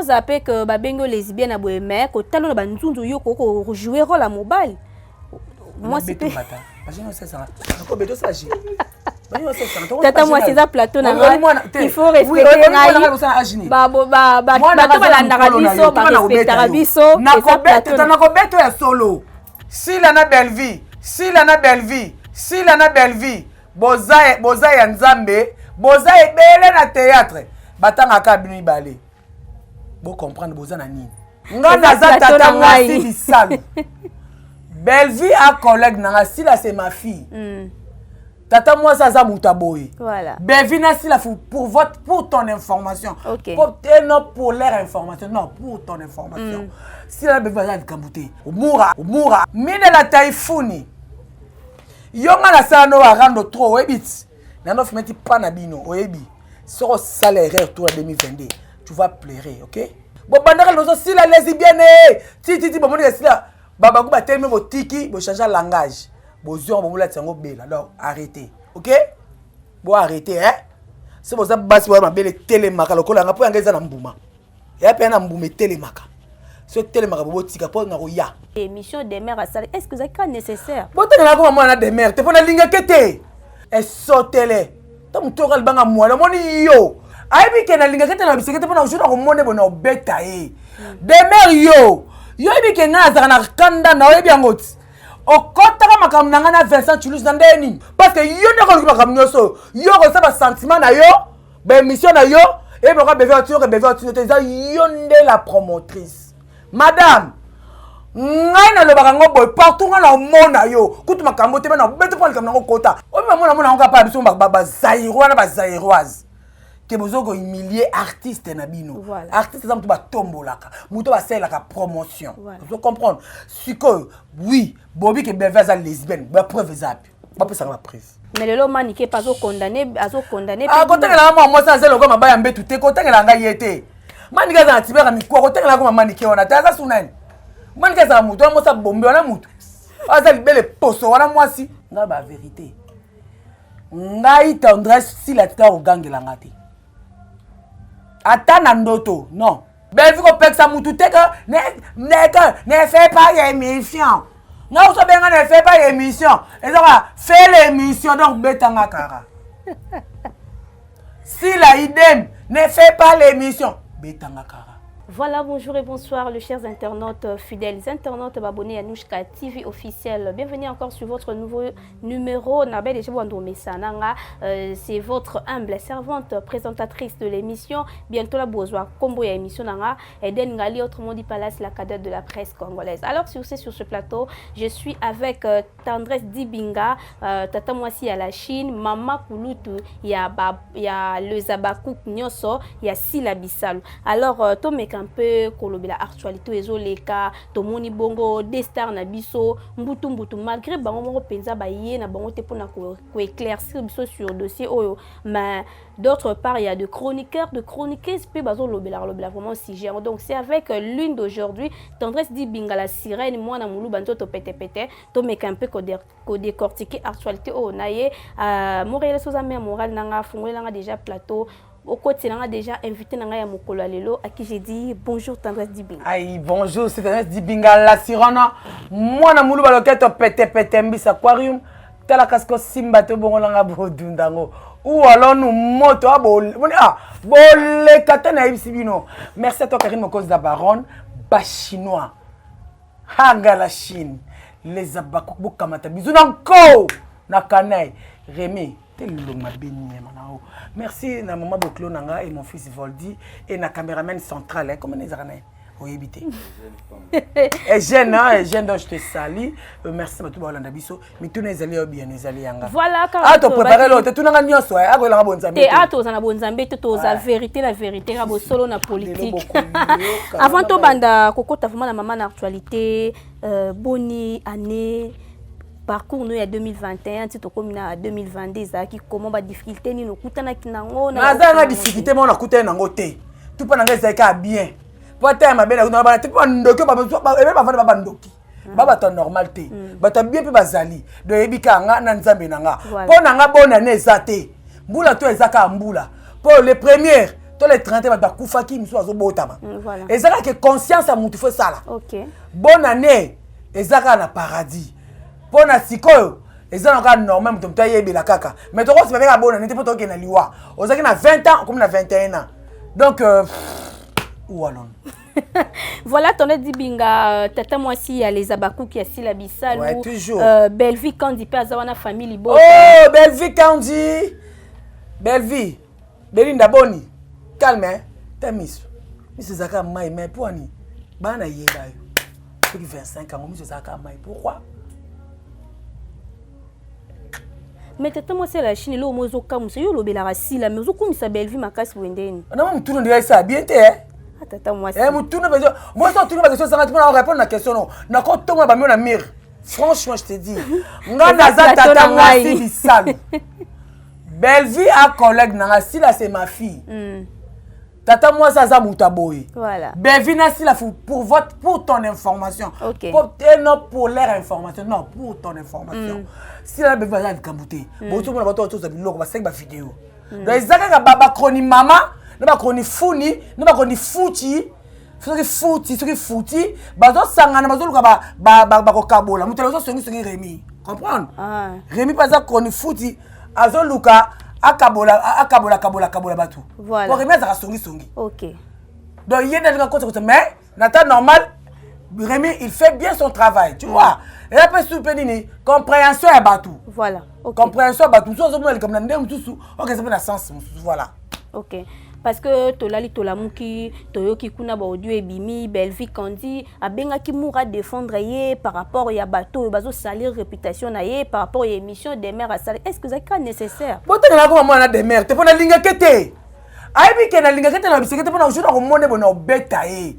zappé que babengo lesbienne aboye mais ko talo na banzunzu yo ko jouer rôle à mobile. Moi c'est pas. Tata moi c'est ça plateau na il faut respecter ngai. Ba balanda biso ba respecter biso. Na ko beto ya solo. Si la na belle vie, si la na belle vie, si la na belle vie. Boza ya nzambe, boza ebele na théâtre. Batanga ka binu ibale. Bo comprendre boza na nini. Nga naza tata mwasi bisalu. Belle vie a collègue nanga sila c'est ma fille. Tata moi ça za mutaboy. Voilà. Belle vie na sila pour ton information. Okay. Non pour leur information, non pour ton information. Si la belle va kambuté. Umura. Mine la taifuni. Yonga na sano a rando trop ebit. Nano fmeti pas na bino oyebi. Soro salaire tour 2022. Tu vas pleurer, OK? Bon bandara lozo si la lesbienne ti bon si la baba ku ba tellement bo tiki bo changer langage. Bo zion bo la tsango bela. Alors arrêtez, OK? Bo arrêtez hein. C'est pour ça basi bo ma belle télémaka lokola nga po ngeza na mbuma. Ya pe na mbume télémaka. Ce télémaka bo tika po na roya. Émission des mères à salle. Est-ce que c'est nécessaire? Bon tu na ko mama na des mères. Te pona linga kete. Et sotele. Ta mutoka libanga mwana moni yo. Aibi ke na linga kete na bisekete pona ujuna ko mone bona obeta e. Des mères yo. Yo ibi ke nga za na kanda na oyebi angoti. Okotaka makambo nanga na Vincent Toulouse na ndeni. Parce que yo ne ko makambo nyoso. Yo ko sa ba sentiment na yo. Ba émission na yo. Et pourquoi beve tu te yo nde la promotrice. Madame, ngai na lobaka ngo boy partout na mona yo kutu makambo te na beto pali kamna ngo kota o mona ngo pa biso ba zairo na ba zairoise ke bozoko humilier artiste na bino. Artiste ça mutu ba tombolaka mutu ba selaka promotion. Vous comprendre siko oui bobi ke beve za lesbienne ba preuve zapi ba pesa ba preuve. Mais le lomani ke pas condamné ah kotengela moi ça zelo ko mabaya mbetu te kotengela nga yete mani kaza na tibera mikwa kotengela ko mani ke ona taza sunani mani kaza mutu na mosa bombe wana mutu aza libele poso wana mwasi nga ba vérité ngai tendresse si la tita ogangela ngate ata na ndoto non belvi ko peksa mutu te que ne fais pas émission non so benga ne fais pas émission et ça fait l'émission donc betanga kara si la idem ne fait pas l'émission betanga kara. Voilà, bonjour et bonsoir, les chers internautes fidèles, internautes abonnés à Nouchka TV officiel. Bienvenue encore sur votre nouveau numéro. C'est votre humble servante présentatrice de l'émission. Bientôt la bourgeoise combo ya émission nanga Eden Ngali, autrement dit Palace, la cadette de la presse congolaise. Alors sur ce plateau, je suis avec Tendresse Dibinga, Tata Mwasi à la Chine, Mama Kulutu, il y a le Zabakouk Nyoso, il y a Sila Bissalo. Alors Tomeka un peu kolobela actualité ezoleka tomoni bongo des stars na biso mbutu malgré bango moko penza ba yé na bango te pona ko éclaircir biso sur dossier oyo mais d'autre part il y a de chroniqueurs pe bazo lobela vraiment sujet. Donc c'est avec l'une d'aujourd'hui Tendresse Dibinga la sirène moi na mulu banto to pété to meka un peu ko décortiquer actualité o naye Montréal soza mère morale nanga fungwe nanga déjà plateau. Au côté, on a déjà invité Nangaya Mokolo Lelo à qui j'ai dit bonjour Tendresse Dibinga. Aïe, bonjour, c'est Tendresse Dibinga la sirona. Moi, na moulou baloketo pété mbis aquarium. Tala kasko simba te bongo nanga bodundango. Ou alors nous moto bolé katana ibsibino. Merci à toi Karine Mokos da Baronne, ba chinois. Hanga la Chine. Les abakouk bokamata bisou nanko na kanai. Rémi merci na maman Boklo nanga et mon fils Voldi et na caméraman central comment les arnaques oyebité et jeune donc je te salue merci à tout Hollanda biso mais tout les alliés bien les alliés yanga voilà quand tu préparer l'autre tout nanga nyoso a ko la bonne zambe na bonne zambe to za vérité la vérité rabo solo na politique avant to banda kokota vraiment la maman na actualité boni année parcours nous il y a 2021 tu comme na 2022 ça qui comment ba difficulté ni no kutana kinango na za difficulté mo na kutana nango te tout pas nanga ça ka bien pour ta ma belle na ba te pas ndoki ba ba ba ndoki baba to normal te ba ta bien pe bazali do yebika nga na nzambe nanga po nanga bona ne ezate mbula to ezaka mbula pour les premières tous les 30 ans bakufaki misu azobotama Voilà. ezaka que conscience à mutu faut ça là. OK. Bonne année ezaka na paradis pona sikoyo ezaka normal mutu mta yebela kaka mais to ko se beka bonne année te poto ke na liwa ozaki na 20 ans comme na 21 ans donc ou alors Voilà, ton dit binga tata moi si y a les abakou qui a si la bissal ouais, ou toujours. belle vie quand dit pas avoir famille beau. Oh, belle vie quand dit belle vie. Belinda boni. Calme hein. T'as mis. Monsieur Zaka mai mais pour ni. Bana yeba yo. Depuis 25 ans, monsieur Zaka mai. Pourquoi? Mais tata moi c'est la Chine lo mozo kamusa yo lo bela rasila mais zo kumisa belle vie makasi wendeni. Non, mais tout le monde ça bien hein. Tata moi eh mutuna bezo moi ça tout le monde question ça tu peux répondre à la question non na ko to ba mi na mire franchement je te dis nga naza tata moi si bisal belle vie à collègue na si là c'est ma fille tata moi ça za mutaboy voilà belle vie na si là pour ton information okay. Non pour leur information non pour ton information si là belle va kambuté bon tout le monde va tout ça biloko ba 5 ba vidéo donc ezaka baba chroni mama ne ba koni funi ne ba koni futi futi bazo sangana bazo luka ba ko kabola mutelo zo songi Rémi comprendre Rémi pas ça koni futi azo luka akabola batu voilà pour Rémi ça songi OK donc il y a des choses mais nata normal Rémi il fait bien son travail tu vois et après soupenini compréhension à batu voilà OK compréhension à batu so zo comme na ndem tusu OK ça fait na sens voilà OK parce que tolali tolamuki toyoki kuna ba audio ebimi belle vie kandi abenga ki moura défendre yé par rapport ya bateau bazo salir réputation na yé par rapport à émission des mères à salir est-ce que ça est nécessaire bote na ko mwana des mères te pona linga kete aibi ke na linga kete na bisekete pona ujuna ko mone bona obeta e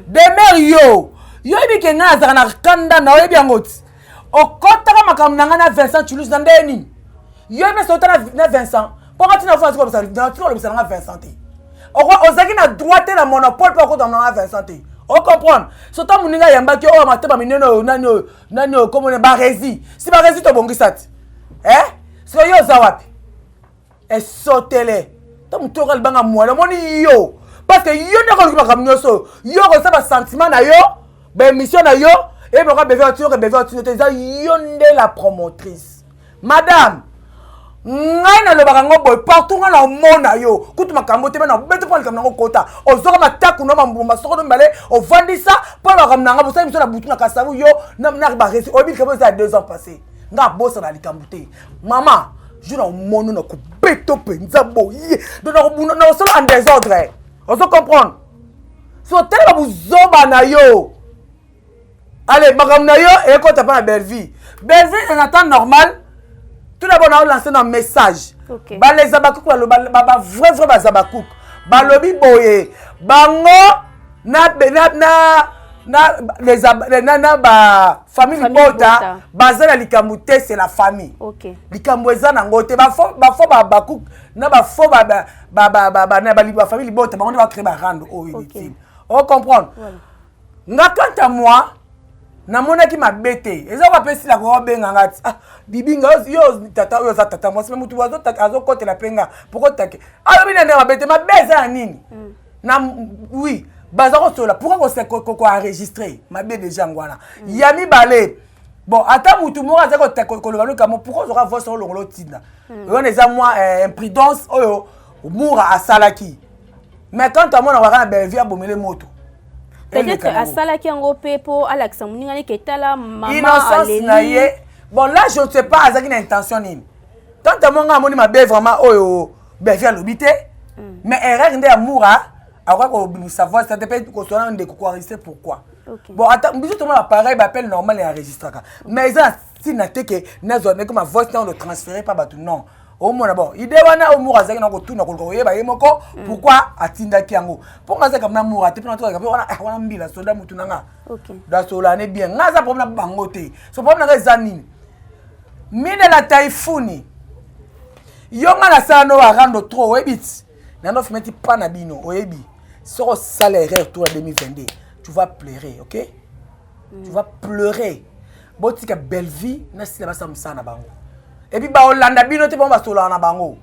des mères yo ibi ke nga za na kanda na oyebi angoti okota ka makam na na Vincent Toulouse na ndeni yo me sota na Vincent pourquoi tu na fois comme ça dans tout le salon Vincent ozaki na droite na monopole pour qu'on a Vincent on comprendre surtout muninga yamba ki o mateba mineno nani comme on ba rési si ba rési to bongisat so yo za wapi e sotele to mutoka libanga mwala moni yo parce que yo na ko ba kamnyoso yo ko sa ba sentiment na yo ba émission na yo et ba beve tu te za yo nde la promotrice madame ngai na lobaka ngo boy partout na mona yo kutu makambo te na beto pali kamna ngo kota ozoka mataku no mambuma soko no mbale o vandisa pala kamna nga bosa miso na butu na kasabu yo na ba resi obi kabo za 2 ans passé nga bosa na likambuté maman je na mono na ko beto penza boye do na buna na solo en désordre ozo comprendre so tele ba buzoba na yo allez makamna yo e ko ta pa belle vie en temps normal. Tout d'abord, on a lancé un message. Okay. Ba les abakouk, ba vrai bazabakouk. Ba lobi boye. Bango ba famille bota. Bazana likamute c'est la famille. OK. Likamweza na ngote ba fo bakouk na ba fo ba famille bota ba on va créer ba rando o inutile. On comprendre. Nga quant à moi namona ki mabete eza ba pesi la ko benga ngati bibinga yo tata yo za tata moi mutu wazo azo kote la penga pourquoi take abi na mabete mabeza na nini na oui baza ko sola pourquoi ko enregistrer mabe déjà ngwana yami balé bon ata mutu mo aza ko lo kamo pourquoi on va voir sur le tinda on eza moi imprudence oyo moura asalaki mais quand on a waka belle vie abomele moto peut-être à ça qui en opé pour Alexa Mouningani qui était là maman Alélie. Bon là je ne sais pas avec une intention ni. Quand tu m'as moni ma belle vraiment oh belle à l'obité mais erreur de amour à quoi qu'on savoir ça dépend qu'on soit en découvrir pourquoi. Bon attends bisous tout le monde appareil appel normal et enregistré mais ça si na te que na zone comme ma voix dans le transférer pas tout non. Au moins d'abord idée wana amour azaki na ko tuna ko yeba yemoko pourquoi atindaki yango pour nga comme na amour ate pena to wana mbila soda mutu nanga OK da sola ne bien nga za problème na bangote so problème na zanini mine la taifuni yonga na sano wa rando trop webit na no fumeti pa na bino oyebi soro salaire toi 2022 tu vas pleurer OK tu vas pleurer botika belle vie na sila basa msana bango et puis ba Hollanda bino te ba sola na bango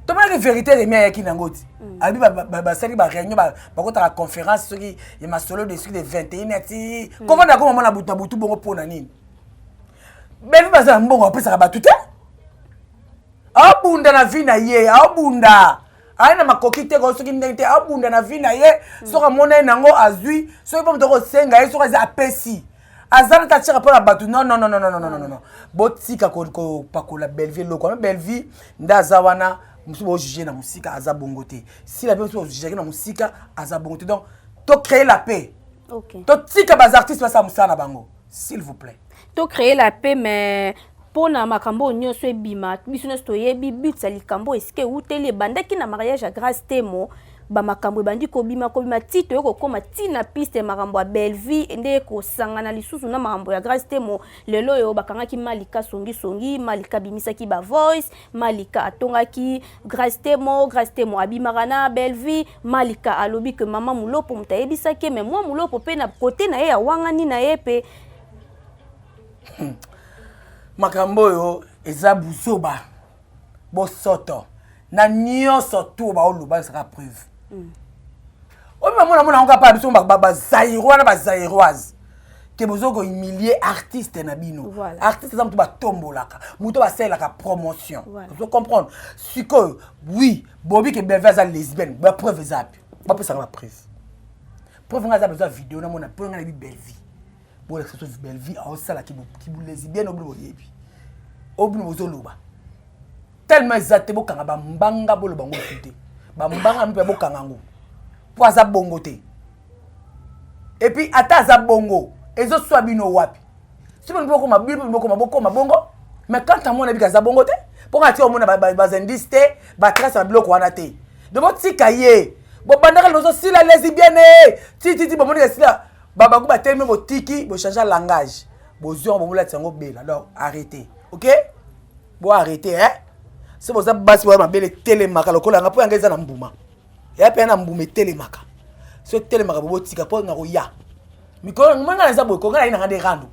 to ba vérité remia ya kinangoti abi ba sali ba réunion ba ko ta conférence soki ya masolo de suite de 21 ati comment na ko mona butu bongo pona nini Belvi baza mbongo apesa ba tout abunda na vie na ye abunda aina makoki te ko soki ndenge abunda na vie na ye soka mona nango azui soki pa mutoko senga ye soka za apesi azana ta tshira pa batu non botika ko pakola Belvi loko mais Belvi ndaza wana musu bo juger na musika aza bongo te si la personne juger na musika aza bongo te donc to créer la paix. OK. To tika bas artistes basa musana bango s'il vous plaît. To créer la paix mais pour na makambo nyonso ebima biso nyonso toyebi but sa likambo eske utele bandaki na mariage à grâce temo ba makambo bandi ko bima tito yoko koma tina piste makambo ya Belvi nde ko sangana lisusu na makambo ya grâce temo lelo yo bakangaki Malika songi Malika bimisaki ba voice Malika atongaki grâce temo abimaka na Belvi Malika alobi que mama mulopo mutayebisaki mais moi mulopo pe na côté na ye ya wangani na ye pe makambo yo eza buzoba bosoto na nyonso to ba oluba saka preuve obi mona onka pa biso ba zairo na ba zairoise ke bozoko humilier artiste na bino artiste za mutu ba tombolaka mutu ba selaka promotion vous comprendre siko oui bobi ke beveza lesbienne ba preuve zapi ba pesa ba preuve nga za besoin vidéo na mona po nga na bi Belvi bo la photo Belvi a osala ki bu lesbienne obi yebi obi bozoloba tellement exacte bokanga ba mbanga bolo bango fité ba mbanga mpe bokanga ngo po aza bongo te et puis ata za bongo ezo swa bino wapi si bon boko bongo mais quand on a bi kaza bongo te po ngati o mona ba zendiste ba trace ba bloko wana te de bo tika ye bo bandaka lozo sila lesbienne ti bo mona sila baba ku ba teme bo tiki bo changer langage bo zion bo mula tsango bela donc arrêtez. OK bo arrêtez c'est pour ça basi wa mabele telemaka lokola nga po yanga eza na mbuma ya pe na mbuma telemaka so telemaka bo tika po nga ko ya mikolo nganga na za boy ko nga ina ngande rando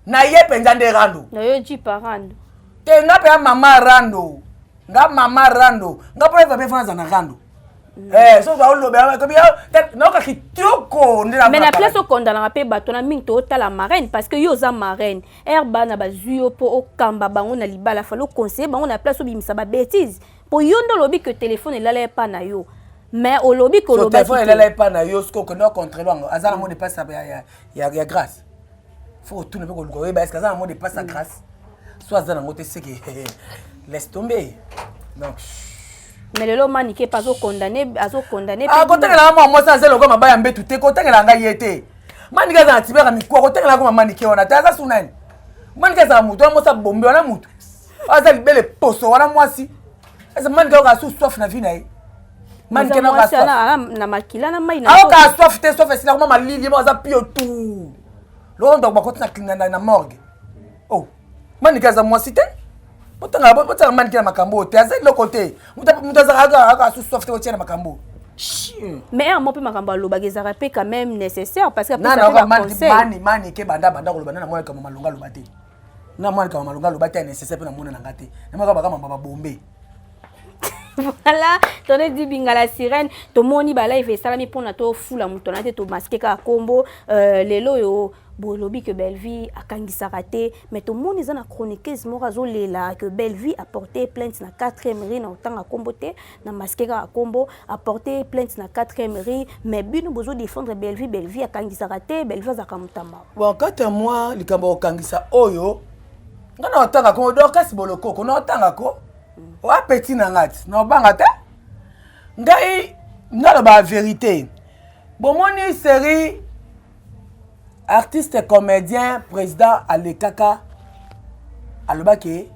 na ye penza nde rando na yo ji parando te nga pe mama rando nga po eva be fana na rando so ba olo be ko bi na ka kitoko ndela mais na place o kondana pe bato na mingi to tala marraine parce que yo za marraine herba na bazuyo po o kamba bango na libala falo conseiller bango na place o bimisa ba bêtise po yondo lobi que téléphone elala pa na yo mais o lobi ko lobi téléphone elala pa na yo sko que no contre bango azana mo de passe ya grâce faut tout ne pas ko lobi ba est-ce que azana mo de passe à grâce soit azana ngote c'est que laisse tomber donc mais le maniqué pas au condamné kotengela moi ça zelo comme baya mbetu te kotengela nga yete manika za tibera mikwa kotengela comme maniqué ona taza sunani manika za mutu mo sa bombe ona mutu aza libele poso wana mwasi eza manika ka su soif na vie na ye manika na ka soif na makila na mai na ka soif te soif sila comme malili mo za pio tout lo ndo ba kotina na morgue oh manika za mwasi te botanga manikela makambo te aza le côté mutaza aka sous soft otiana makambo mais un mot pe makambo alobaka ezaka pe quand même nécessaire parce que mani ke banda koloba na mwana kama malonga lobate na mwana kama malonga lobate nécessaire pe na mwana nanga te na mwana kama mama bombe voilà tonne di bingala sirène to moni ba live salami pona to fula muto na te to masquer ka kombo lelo yo bolobi que Belvi a kangisa raté mais tout le monde est en chroniqueuse morazo lela que Belvi a porté plainte na 4e ri na autant a comboté na masquera a combo a porté plainte na 4e ri mais bino bozo défendre Belvi a kangisa raté Belvi za kamutamba bon quand moi likambo kangisa oyo ngana otanga ko do kasi boloko ko na otanga ko wa petit na ngati na banga te ngai ngalo ba vérité bon moni série artiste, comédien, président Alekaka alobaki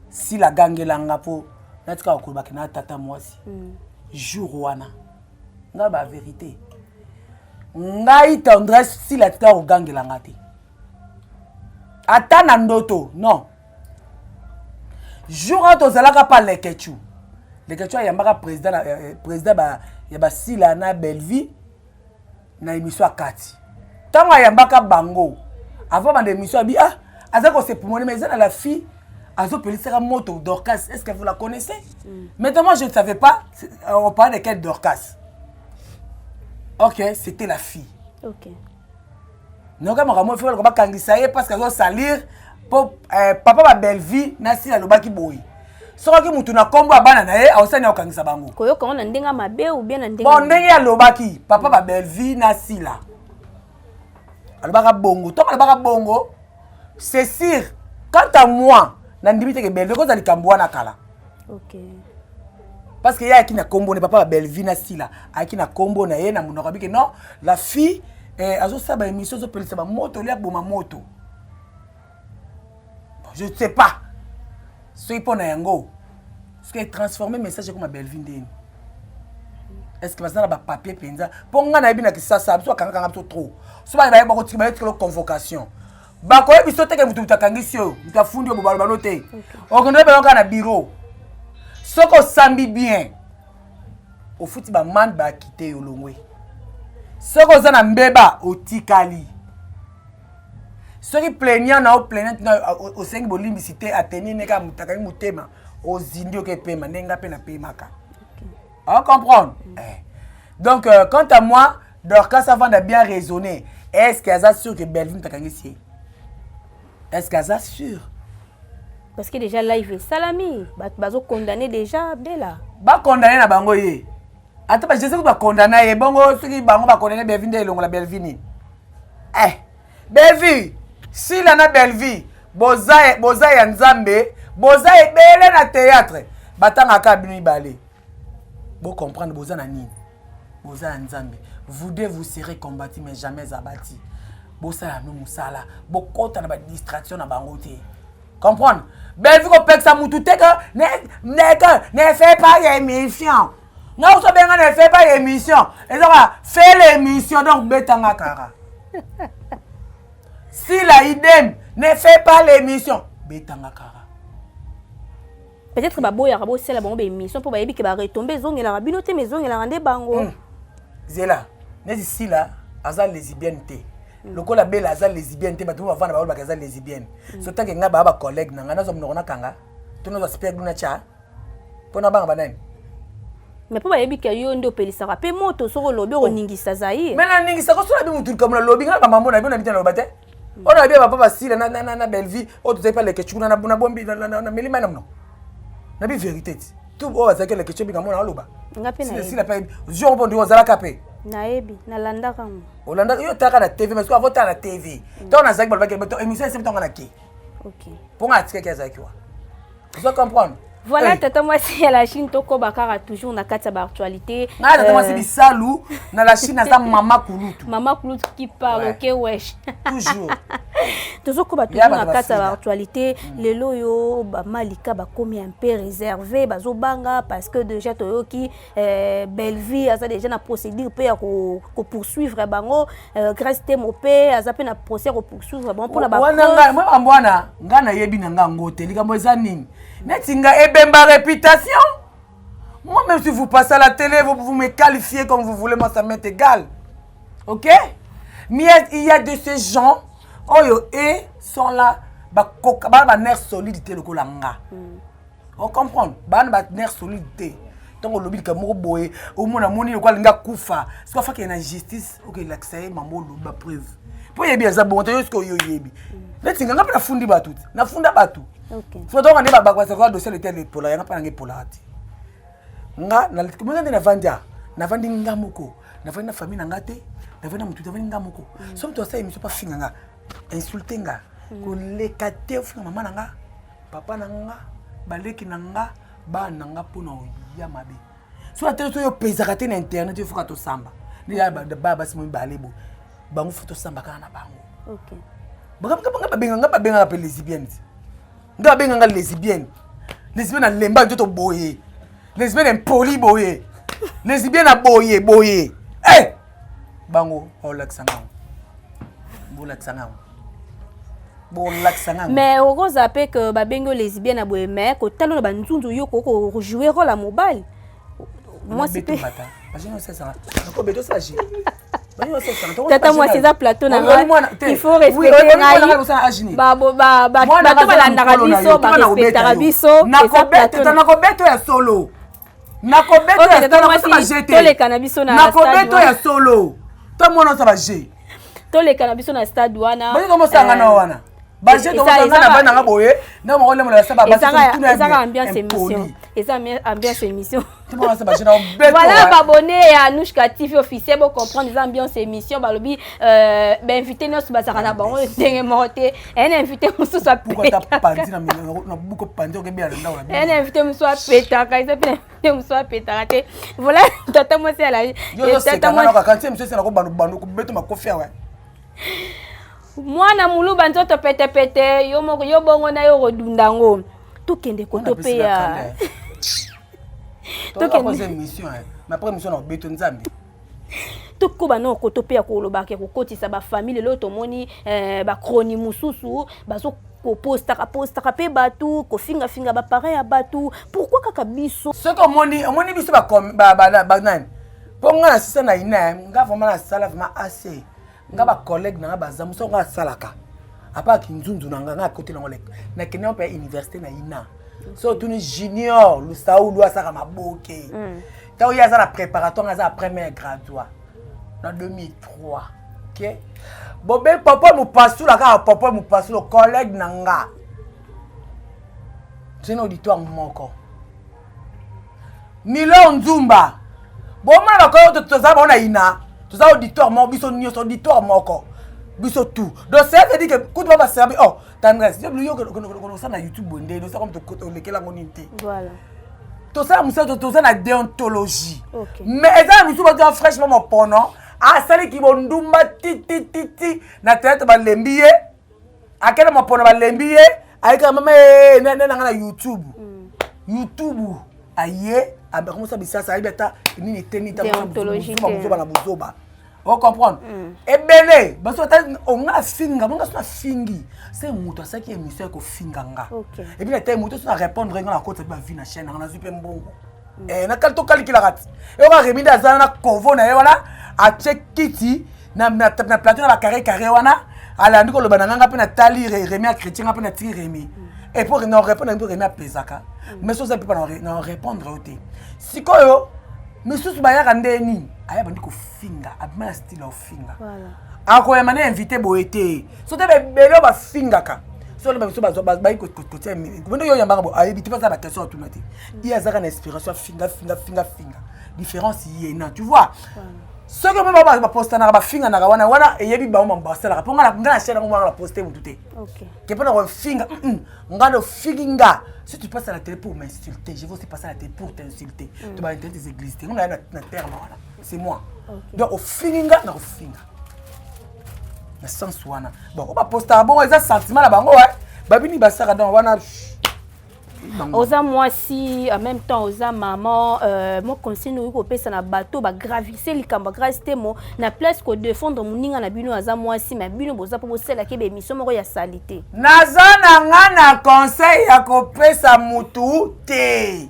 si la gangue langa po natika okolobaki na tata mwasi jour wana nga ba vérité ngai tendresse si la tata o gangue langa te ata na ndoto non jour to zalaka pa lekechu yambaka président ba ya ba sila na Belvi na émission akati tango yambaka bango avant bande émission abi aza ko se pumoni mais eza na la fille Azo Pelissera moto Dorcas, est-ce que vous la connaissez? Maintenant, moi, je ne savais pas. On parlait de quelle Dorcas? Ok, c'était la fille. Ok. Non, comme on fait le kangisaye parce qu'elle doit salir pour papa ma belle vie, nasi la loba ki boy. Soki mutu na kombo abana na ye, awosani ya kangisa bango. Koyo ko na ndenga mabe ou bien na ndenga. Bon, ndenge ya loba ki, papa ma belle vie, nasi la. Alobaka bongo, donc alobaka bongo, c'est sûr. Quant à moi, nandimite ke belle vie, koza likambo na kala. Ok. Parce que y a qui na combo ne papa belle vie na sila, a qui na combo na ye na munoko bike non, la fille azo saba émission zo pelisa ba moto lia boma moto. Je ne sais pas. Ce qui pona yango. Ce qui est transformé message comme ma belle vie ndeni. Est-ce que ça na ba papier penza ponga na bina ki sasa so kanga kanga trop. So ba ba ko tiba être convocation. Ba ko biso teke mutu takangisio, mutafundi bo balobano te. O kondo be na bureau. Soko sambi bien. Au futi ba man ba quitter yo longwe. Soko za na mbeba otikali. Soki plaignant na o plaignant na o sengi bolimbisité ateni neka mutakaki mutema o zindio ke pema nenga pe na pemaka. On comprend. Donc quant à moi, Dorcas avant de bien raisonner, est-ce qu'elle a sûr que Belvin takangisi? Est-ce qu'elle a sûr? Parce que déjà là il fait salami, bazo condamné déjà Bella. Ba condamné na bango ye. Ata ba je sais que ba condamné ye bongo soki bango ba condamné Belvin de longo la Belvin. Belvin, si la na Belvin, boza ya Nzambe, boza ebele na théâtre, batanga ka binu ibale. Vous comprendre boza na nini? Boza ya Nzambe. Vous deux vous serez combattus mais jamais abattus. Boza la no musala, bokota na ba distraction na bango te. Comprendre? Belvin ko pek sa mutu te que ne fais pas émission. Non, so benga ne fais pas émission. Et donc fais l'émission donc betanga kara. Si la idem ne fait pas l'émission, betanga kara. Peut-être babo ya rabo c'est la bonne émission pour bayebi que ba retomber zonge la rabino te maison la rende bango. Zela, ne ici là, azal lesbienne te. Lokola bela azal lesbienne te batu bavana ba bazal lesbienne. So tant que nga ba collègue na ngana zo mnona kanga. Tu no spec duna cha. Pona banga banani. Mais pour bayebi que yo ndo pelisa rapé moto soko lobi oningisa zaï. Mais na ningisa ko so la bi mutu comme la lobi nga ba mambo na bi na bitana lobate. On a bien papa sila na belle vie, o tu sais pas les questions na bombi na milima non. Na bi vérité. Tout o za que les questions bi ngamo na loba. Ngape na. Si la pa je répondre aux ala capé. Naebi na landa kam. Olanda yo taka na TV mais ko avota na TV. Donc na zaki balba ke émission c'est tonga na ki. OK. Pour nga tika za ki wa. Vous comprendre? Voilà, tata moi si à la Chine toko bakara toujours na kati ba actualité. Na tata moi si bisalu na la Chine na mama kulutu. Mama kulutu qui parle OK wesh. Toujours. Toujours ko ba toujours na kati ba actualité, lelo yo ba malika ba komi un peu réservé bazo banga parce que déjà toyo ki belle vie asa déjà na procédure pe ko poursuivre bango grâce temo pe asa pe na procès ko poursuivre bango pour na ba. Wana moi ambwana ngana yebi na ngango te likambo eza nini? Netinga ebemba réputation. Moi même si vous passez à la télé, vous me qualifiez comme vous voulez, moi ça m'est égal. OK? Mais il y a de ces gens et sont là ba nerf solidité le kolanga. On comprend? Ba nerf solidité. Donc on lobi ka moko boye, au mona moni le kwalinga kufa. C'est quoi qu'il y a une justice, OK l'accès mambo lo ba preuve. Pour yebi za bon to yosko yo yebi. Netinga ngapa na fundi ba tout. Na funda ba tout. OK. Faut donc on est ba kwa dossier le tel pour la ngapa nge polati. Nga na kumanga na vanja. Na vandi ngamoko. Na vandi na famille ngate. Na vandi mutu na vandi ngamoko. Somme toi ça émission pas finanga. Insulter nga. Ko le kate fu mama nanga. Papa nanga. Baleki nanga. Ba nanga pona ya mabe. So la télé yo pesa kate na internet yo fuka to samba. Ni ya ba basi mo balebo. Bango photo samba kana bango. OK. Ba benga pe lesbiennes. Nga benga lesbienne. Lesbienne na lemba njoto boye. Lesbienne impoli boye. Lesbienne na boye. Eh! Bango olaksanga. Mais au gros zappé que ba bengo lesbienne na boye mais ko talo ba nzunzu yo ko jouer rôle à mobile. Moi c'est pas. Parce que ça. Ko beto ça Tata moi c'est ça plateau na il faut respecter ngai bato balandaka biso barespectaka biso nakobeto ya solo toleka na biso na nakobeto ya solo to mona sa baje toleka na biso na stade wana bazomosanga na wana baje tozanga na bana boye na mo le mola sa baba ezaka ambiance émission eza ambiance émission voilà abonné à Anouchka TV officiel pour comprendre les ambiances émission balobi invité nos bazaka na bango ndenge monté un invité musu soit pourquoi t'as pandi na buko pandi o kebia nda wala un invité musu soit pétaka ça peut invité musu soit pétaka voilà tata moi c'est la tata moi quand tu monsieur c'est na ko bando ko beto makofia ouais mwana muluba nzoto pete yo moko yo bongo na yo rodundango tokende kotope ya tokende mission ma première mission na beto nzambe tokoba na kotope ya kolobaka kokotisa ba famille lelo tomoni ba chroni mususu bazo ko postaka pe batu ko finga ba pareil ya batu pourquoi kaka biso ce que moni biso ba nani ponga na sisa na ina nga vraiment na sala vraiment assez nga ba collègue na ba zamu so nga salaka apa kinzunzu na nga côté na ngolek na kenya pa université na ina so tuni junior lu saulu asaka maboke ta o yaza la préparatoire nga za première graduat na 2003 OK bobe papa mu pasula ka papa mu pasula collègue na nga c'est auditoire moko Milo Nzumba bomona ba ko to za bona ina tout auditoire mon biso nyonso auditoire moko biso tout donc ça veut dire que quand tu vas servir oh tendresse yo ça na YouTube bonde donc ça comme to lekela ngonité voilà tout ça musa tout ça na déontologie mais ça musu ba fraîchement mon pono a sali ki bondumba ti na tête ba lembiye akela mo pono ba lembiye ayika mama na YouTube aye abe comment ça bisa ça ibeta nini teni ta na buzoba on comprendre et belé baso ta on a finga mon na fingi c'est muto ça qui émission ko finganga et puis la tête muto ça répondre na côté ba vie na chaîne na super mbongo na kalto kalikila rat et on va remida za na convo na wana a check kiti na plateau na carré wana ala ndiko lo bananga pe na tali remi a chrétien pe na tiri remi et pour non répondre pour remi a pesaka mais ça peut pas non répondre au si koyo mais sous bayaka ndeni aya bandi ko finga abima style of finga voilà ako ya mané invité boete so te belo ba finga ka so le baso ba ba ko côté mais yo yamba bo ayi biti pas ça la question automatique il y a ça une inspiration finga différence yena tu vois ce que moi ba poster na ba finga na wana e yebi ba mo mbasela ka ponga na chaîne ngwa la poster mututé OK que pour na finga ngalo finga si tu passes à la télé pour m'insulter je vais aussi passer à la télé pour t'insulter tu vas interdire des églises on a na terre là c'est moi donc au finga na finga na sens wana bon on va poster bon ça sentiment là bango ouais babini basaka dans wana oza moi si en même temps oza maman mo conseil nous ko pesa na bateau ba gravissé likamba gravité mo na place ko défendre muninga na bino aza moi si ma bino boza po sela ke be mission moko ya salité naza na ngana conseil ya ko pesa mutu te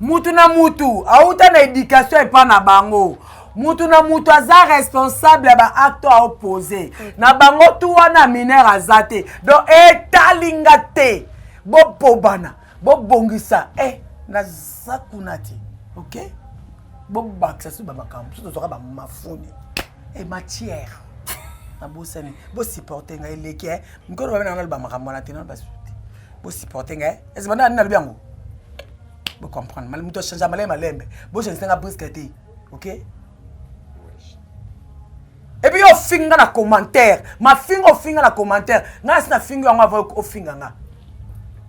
mutu na mutu auta na éducation et pas na bango mutu na mutu aza responsable ba acte à opposer na bango tu wana mineur azate donc etalinga te bo pobana bo bongisa na zakunati OK bo baksa su ba makambo su tozoka ba mafuni matière na bosani bo supporter nga eleki mkono ba na ba makambo na tena ba suti bo supporter nga est-ce bana na lubiango bo comprendre mal muto changer malembe bo changer nga brisqueté OK et puis yo finga na commentaire ma finga na commentaire nga sina finga yango avo o finga nga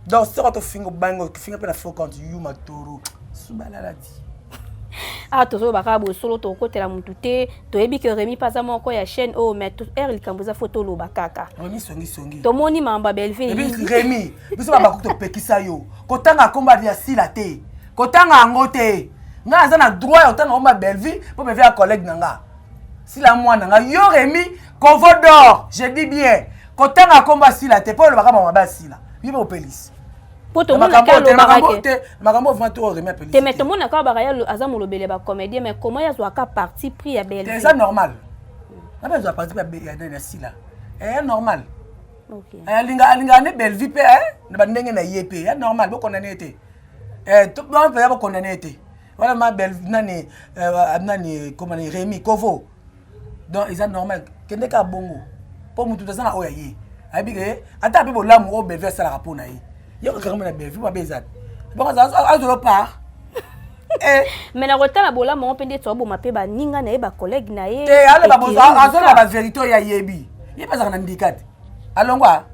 donc c'est votre finga bango finga pe na faux compte you matoro subala la di tozo baka bo solo to kotela mutu te to yebi ke Remi paza moko ya chaîne mais to likamboza photo lo bakaka Remi songi to moni mamba belve et puis Remi biso ba ko pekisa yo kotanga komba dia sila te kotanga ngote nga za na droit otanga komba belvi po me faire collègue nanga si la moi nanga yo Remi convo d'or je dis bien kotanga komba sila te po lo baka mama sila bibo au police poto mona ka lo barake makambo vant to Remi police te meto mona ka baraya aza molobele ba comédien mais comment ya zo ka parti pris ya belvi c'est ça normal na pas à participer à na sila est normal. OK. Alinga ne belle vie pe na ba ndenge na yep est normal bo condamné été tout bon peut ba condamné été voilà ma belle nani comment ni Rémi Kovo donc ils sont normal kende ka bongo pour mutu tazana oya ye abige ata pe bo lamu o belle ça la rapport na ye yo ka na belle vie ba bezat bon ça azolo part mais na rota la bola mo pende to bo mape ba ninga na ye ba collègue na ye ala ba bozo azola ba vérité ya yebi ye pas na ndikate alongwa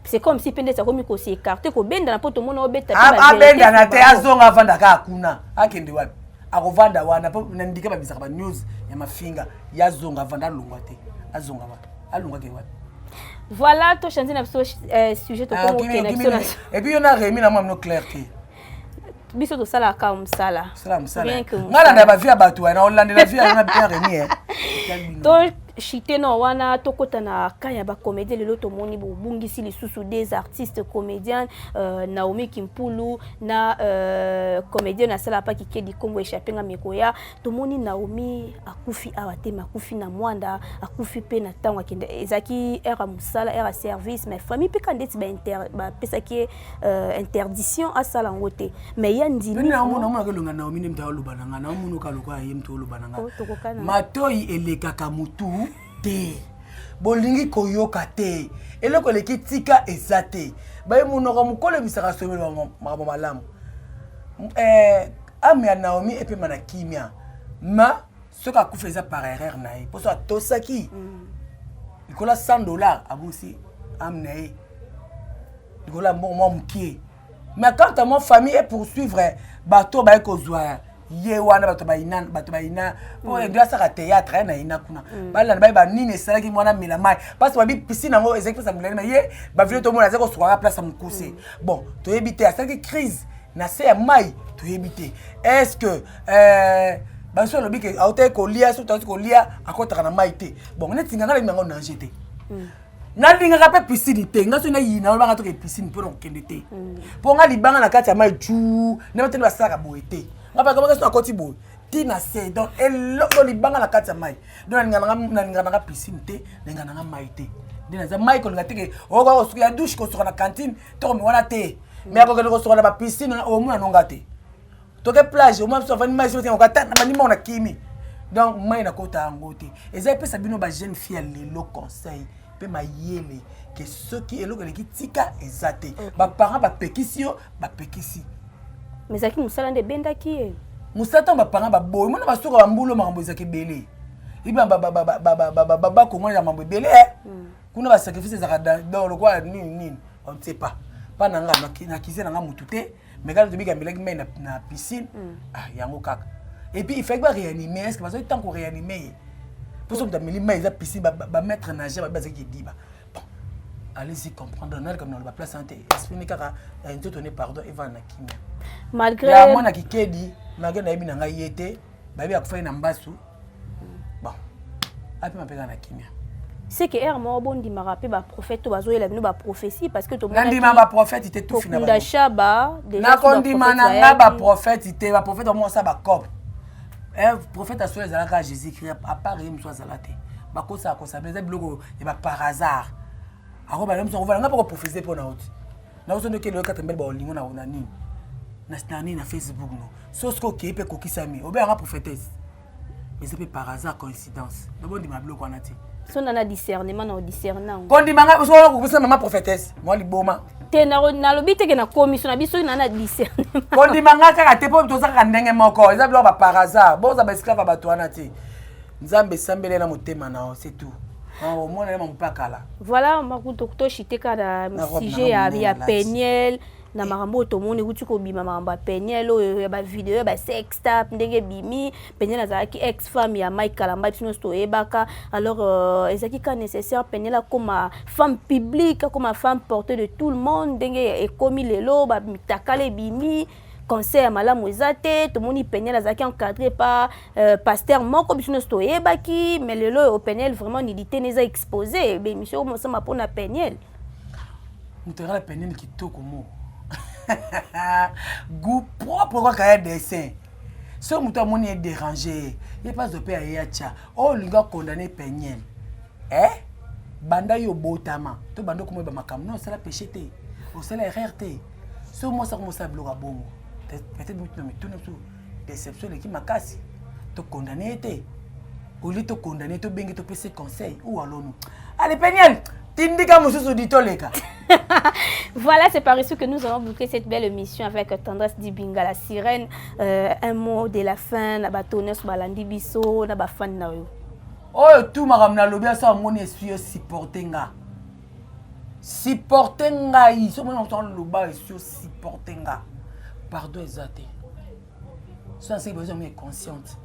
c'est comme si pende ça comme ko si écarté ko benda na poto mona obeta ba benda na te azonga vanda ka kuna akende wapi akovanda wana po na ndika ba bisaka ba news ya mafinga ya zonga vanda longwa te azonga wapi alongwa ke wapi. Voilà to chanter na sujet to ko ke na biso na et puis on a remis na moi clarté biso to sala ka msala ngala na ba via batu na Hollande la via na bien remis to chité no wana to kota na kanya ba comédien lelo to moni bo bungisi lisusu des artistes comédiens Naomi Kimpulu na comédien na sala pa kikedi kombo échappé nga mekoya to moni Naomi akufi awate makufi na mwanda akufi pe na tango akende ezaki era musala era service mais famille pe kandeti ba pesa ki interdiction à sala ngote mais ya ndimi na mona ke longa Naomi ne mta lubana nga na mona ka lokwa ye mto lubana nga matoi elekaka mutu te bolingi koyoka te eloko leki tika ezate baye munoko mukole bisaka somelo makabo malamu ame ya Naomi epe mana kimia ma soka kufeza par erreur nae poso atosaki ikola $100 abusi amne ikola mo mkie mais quand ta mon famille est poursuivre bateau baye kozwa ye wana bato baina po ndio saka théâtre na ina kuna bala na ba nini esalaki mwana mila mai parce que babi piscine ngo ezaki pesa mulani mais ye ba vile to mona zako soka place mukuse bon to yebite asalaki crise na se ya mai to yebite est-ce que ba so lobi ke auto ko lia so to ko lia akota na mai te bon neti nganga le ngo na jeter na linga ka pe piscine te nga so na yina ba nga to ke piscine pour okende te pour nga libanga na kati ya mai tu na te ba saka boete ngapa kama keso akoti bo tina se donc eloko libanga na kati ya mai donc ngana nga piscine te ngana nga mai te dina za mai ko ngate o ko suku ya douche ko suka na cantine to ko wana te mais ako ko suka na ba piscine o muna nonga te to ke plage o mamso vani mai so te ko tata mani mona kimi donc mai na kota ngote eza pe sabino ba jeune fille lelo conseil pe mayele que ceux qui eloko leki tika ezate ba parents ba pekisio ba pekisi mais zaki musala nde benda ki musata ba parents ba boy mona ba soka ba mbulo makambo ezaki belé iba ba ko ngona mambo belé kuna ba sacrifice za dans le quoi nini on ne sait pas na nga na kizena nga mutute mais quand tu biga milaki mais na piscine yango kaka et puis il fait pas réanimer est-ce que parce que tant qu'on réanimer pour ça que tu mais la piscine ba mettre nager ba zaki diba bon allez-y comprendre on a comme dans la place santé expliquer kaka un tout donner pardon et va na kimia malgré ya mwana kikedi na genda yebi na ngai yete ba bi akufai na mbasu bon api mapeka na kimia c'est que ermo bondi marape ba prophète bazoyela bino ba prophétie parce que to mona ndima ba prophète ite tout fina ba shaba déjà na kondima na ba prophète ite ba prophète mo sa ba cop prophète a soya zalaka Jésus Christ à part rim so zalate ba kosa kosa beza biloko e ba par hasard ako ba lemso kovana ngapa ko prophétiser pona oti na uso ndeke le 4 mbele ba olingo na nini na Facebook no sosko ke pe kokisami obe nga prophétesse mais c'est par hasard coïncidence d'abord ndi mablo ko nati so na discernement na discernant kondi manga so ko kusa mama prophétesse moi liboma te na lobite ke na commission na biso na discernement kondi manga kaka te po to saka ndenge moko eza bilo ba par hasard boza ba esclave ba to nati nzambe sambele na motema na c'est tout au moins na mpakala voilà makuto to chiteka na sujet ya Peniel na marambo tomoni uti ko bima marambo Peniel oyo ba video ba sex tap ndenge bimi Peniel azaki ex femme ya Mike Kalamba bino sto ebaka alors ezaki ka nécessaire Peniel comme femme publique comme femme portée de tout le monde ndenge e komi lelo ba mitakale bimi concert malamu ezate tomoni Peniel azaki encadré par pasteur moko bino sto ebaki mais lelo au Peniel vraiment nilité neza exposé be monsieur mo sama pona Peniel mutera Peniel kitoko mo goût propre quoi kaya dessin Ce mouton mon est dérangé. Il pas de paix à yacha. Oh, le gars condamné peignen. Eh? Banda yo botama. To bando comme ba makam. Non, c'est la péché té. Au c'est la erreur té. Ce moi ça commence à bloquer bongo. Peut-être mouton mais tout tout déception qui m'a cassé. To condamné té. Au lieu de te condamner, tu bengi te passer conseil. Où allons-nous? Allez, Peniel, t'indiques monsieur dit toleka. Voilà, c'est par ici que nous allons boucler cette belle émission avec Tendresse Dibinga, la sirène. Un mot de la fin, na batones balandi biso, na bafan na yo. Oh, tout ma ramena lobia ça mon esprit supportenga. Supportenga, ils sont même en le bas sur supportenga. Pardon exacté. Ça c'est besoin de consciente.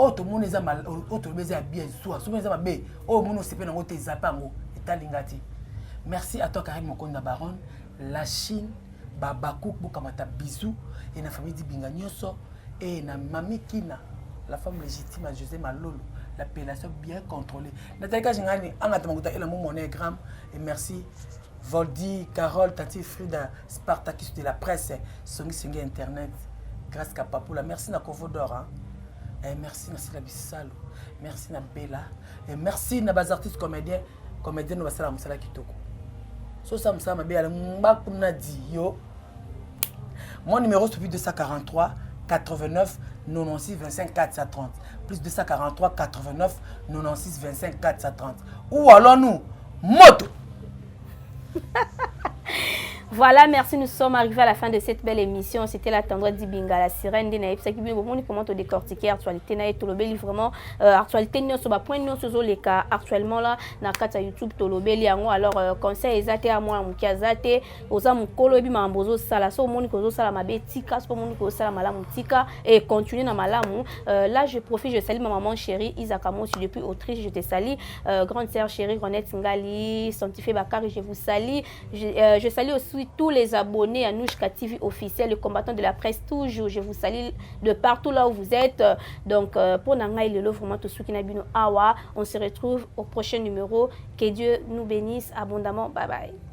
Oh, tout le monde est mal, oh, tout le monde est bien, tout le monde est mal, oh, mon c'est pas dans tes zapango, et talingati. Merci à toi, Karim Mokonda Baron, la Chine, Babakouk, Bokamata Bisou, et la famille Dibinga Nyoso, et la Mami Kina, la femme légitime à José Malolo, l'appellation bien contrôlée. Nathalie Kajingani, Angatamangouta et la monégramme, et merci. Voldi, Carole, Tati Frida, Spartacus de la presse, Songi Songi Internet, grâce à Papoula. Merci à Kovodor. Hein. Et merci na Bissalo, merci na Bella, et merci na bas artistes comédiens nous va salam sala kitoko. So sam sama be ala mbakuna di yo. Mon numéro c'est plus 243 89 96 25 430 plus 243 89 96 25 430. Où allons-nous? Moto. Voilà, merci, nous sommes arrivés à la fin de cette belle émission. C'était la Tendresse Dibinga, la sirène de Naïf. C'est qui comment te décortiquer l'actualité Naïf Tolobeli vraiment actualité nous sur point nous sur les cas actuellement là na kata YouTube Tolobeli alors conseil ezate à moi mukiazate oza mukolo ebi mambozo sala so moni kozo sala mabetika so moni kozo sala malamu tika et continuer na malamu. Là je profite, je salue ma maman chérie Isaka Mosi depuis Autriche, je te salue grande sœur chérie Ronette Ngali, Santifé Bakari, je vous salue. Je salue aussi tous les abonnés à Nouchka TV officiel, le combattant de la presse toujours. Je vous salue de partout là où vous êtes. Donc, pour Nangaï Lelo, vraiment tout ce qui n'a bien awa, on se retrouve au prochain numéro. Que Dieu nous bénisse abondamment. Bye bye.